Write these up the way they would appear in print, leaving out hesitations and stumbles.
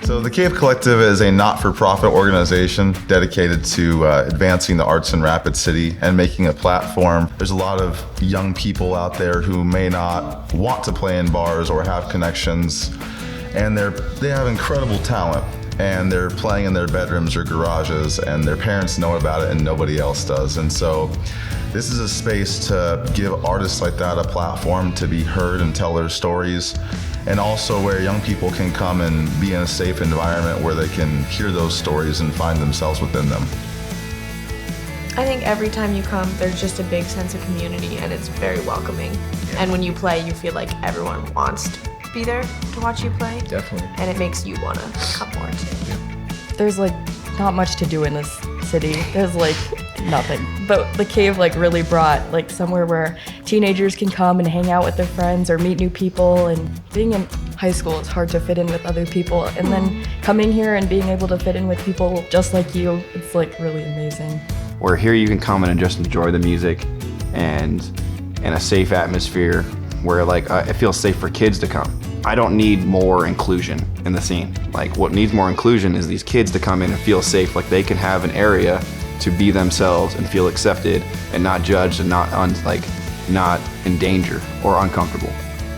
So the Cave Collective is a not-for-profit organization dedicated to advancing the arts in Rapid City and making a platform. There's a lot of young people out there who may not want to play in bars or have connections, and they have incredible talent, and they're playing in their bedrooms or garages, and their parents know about it and nobody else does. And so this is a space to give artists like that a platform to be heard and tell their stories, and also where young people can come and be in a safe environment where they can hear those stories and find themselves within them. I think every time you come, there's just a big sense of community, and it's very welcoming. Yeah. And when you play, you feel like everyone wants to be there to watch you play. Definitely. And it makes you want to come more too. Yeah. There's like not much to do in this city. There's like nothing. But the Cave like really brought like somewhere where teenagers can come and hang out with their friends or meet new people. And being in high school, it's hard to fit in with other people. And then coming here and being able to fit in with people just like you, it's like really amazing. Where here you can come in and just enjoy the music and in a safe atmosphere where like it feels safe for kids to come. I don't need more inclusion in the scene. Like what needs more inclusion is these kids to come in and feel safe, like they can have an area to be themselves and feel accepted and not judged and not in danger or uncomfortable.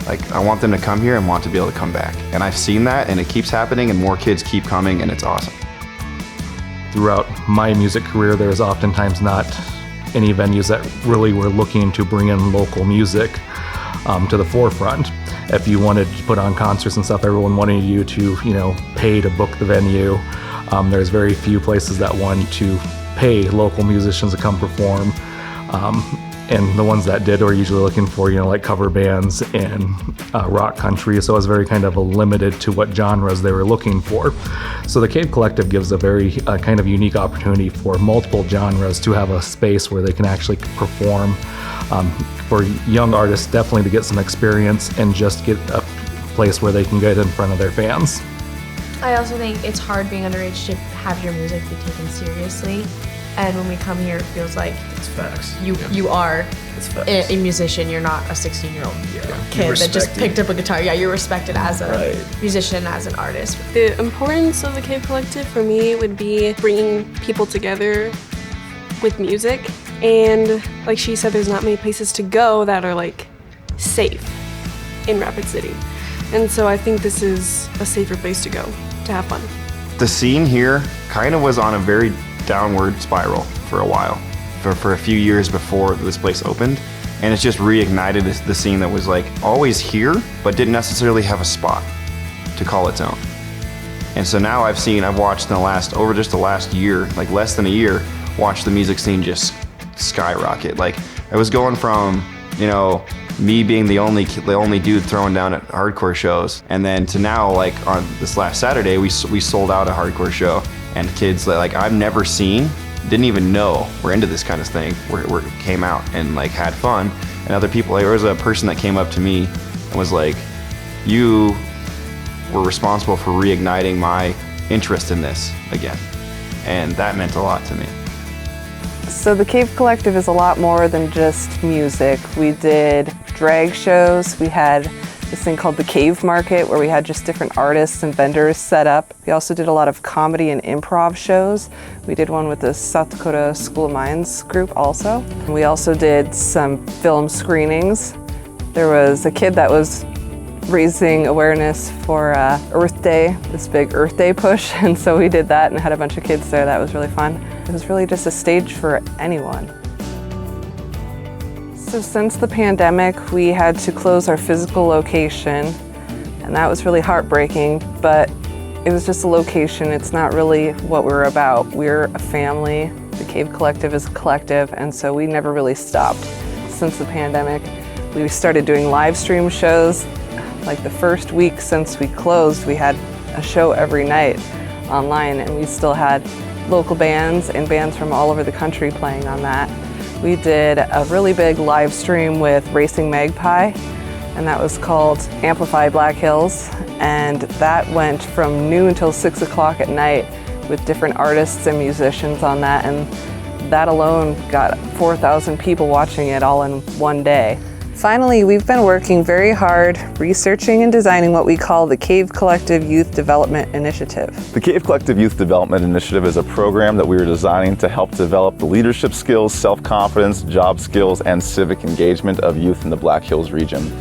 Like I want them to come here and want to be able to come back. And I've seen that, and it keeps happening, and more kids keep coming, and it's awesome. Throughout my music career, there's oftentimes not any venues that really were looking to bring in local music to the forefront. If you wanted to put on concerts and stuff, everyone wanted you to, pay to book the venue. There's very few places that want to pay local musicians to come perform. And the ones that did were usually looking for, like cover bands and rock country. So it was very kind of limited to what genres they were looking for. So the Cave Collective gives a very kind of unique opportunity for multiple genres to have a space where they can actually perform. For young artists, definitely to get some experience and just get a place where they can get in front of their fans. I also think it's hard being underage to have your music be taken seriously. And when we come here, it feels like it's facts. You are a musician. You're not a 16-year-old kid that just picked up a guitar. Yeah, you're respected as a musician, as an artist. The importance of the Cave Collective for me would be bringing people together with music. And like she said, there's not many places to go that are like safe in Rapid City. And so I think this is a safer place to go to have fun. The scene here kind of was on a very downward spiral for a while, for a few years before this place opened, and it's just reignited the scene that was like always here but didn't necessarily have a spot to call its own. And so now I've watched over just the last year, like less than a year, watch the music scene just skyrocket. Like I was going from me being the only dude throwing down at hardcore shows, and then to now, like on this last Saturday, we sold out a hardcore show, and kids that like I've never seen, didn't even know we're into this kind of thing, were came out and like had fun. And other people, there was a person that came up to me and was like, "You were responsible for reigniting my interest in this again," and that meant a lot to me. So the Cave Collective is a lot more than just music. We did drag shows. We had this thing called the Cave Market where we had just different artists and vendors set up. We also did a lot of comedy and improv shows. We did one with the South Dakota School of Mines group also. And we also did some film screenings. There was a kid that was raising awareness for Earth Day, this big Earth Day push, and so we did that and had a bunch of kids there. That was really fun. It was really just a stage for anyone. So since the pandemic, we had to close our physical location, and that was really heartbreaking, but it was just a location. It's not really what we're about. We're a family. The Cave Collective is a collective, and so we never really stopped since the pandemic. We started doing live stream shows. Like the first week since we closed, we had a show every night online, and we still had local bands and bands from all over the country playing on that. We did a really big live stream with Racing Magpie, and that was called Amplify Black Hills, and that went from noon until 6 o'clock at night with different artists and musicians on that, and that alone got 4,000 people watching it all in one day. Finally, we've been working very hard researching and designing what we call the Cave Collective Youth Development Initiative. The Cave Collective Youth Development Initiative is a program that we are designing to help develop the leadership skills, self-confidence, job skills, and civic engagement of youth in the Black Hills region.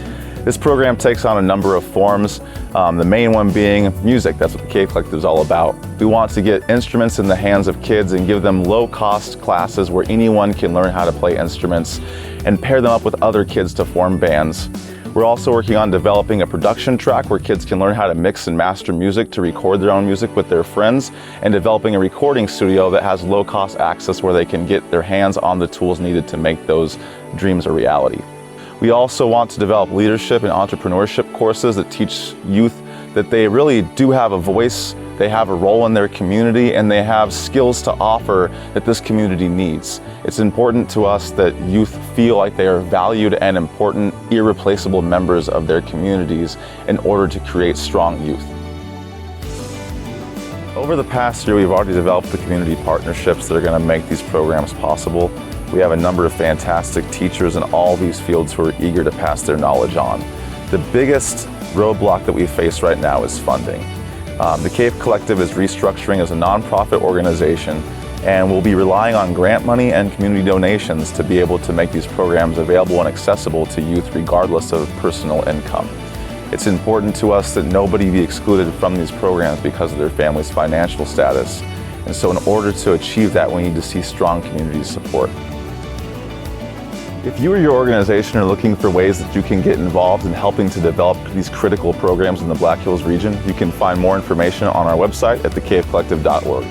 This program takes on a number of forms, the main one being music. That's what the Cave Collective is all about. We want to get instruments in the hands of kids and give them low-cost classes where anyone can learn how to play instruments and pair them up with other kids to form bands. We're also working on developing a production track where kids can learn how to mix and master music to record their own music with their friends, and developing a recording studio that has low-cost access where they can get their hands on the tools needed to make those dreams a reality. We also want to develop leadership and entrepreneurship courses that teach youth that they really do have a voice, they have a role in their community, and they have skills to offer that this community needs. It's important to us that youth feel like they are valued and important, irreplaceable members of their communities in order to create strong youth. Over the past year, we've already developed the community partnerships that are going to make these programs possible. We have a number of fantastic teachers in all these fields who are eager to pass their knowledge on. The biggest roadblock that we face right now is funding. The Cave Collective is restructuring as a nonprofit organization, and we'll be relying on grant money and community donations to be able to make these programs available and accessible to youth regardless of personal income. It's important to us that nobody be excluded from these programs because of their family's financial status. And so in order to achieve that, we need to see strong community support. If you or your organization are looking for ways that you can get involved in helping to develop these critical programs in the Black Hills region, you can find more information on our website at thecavecollective.org.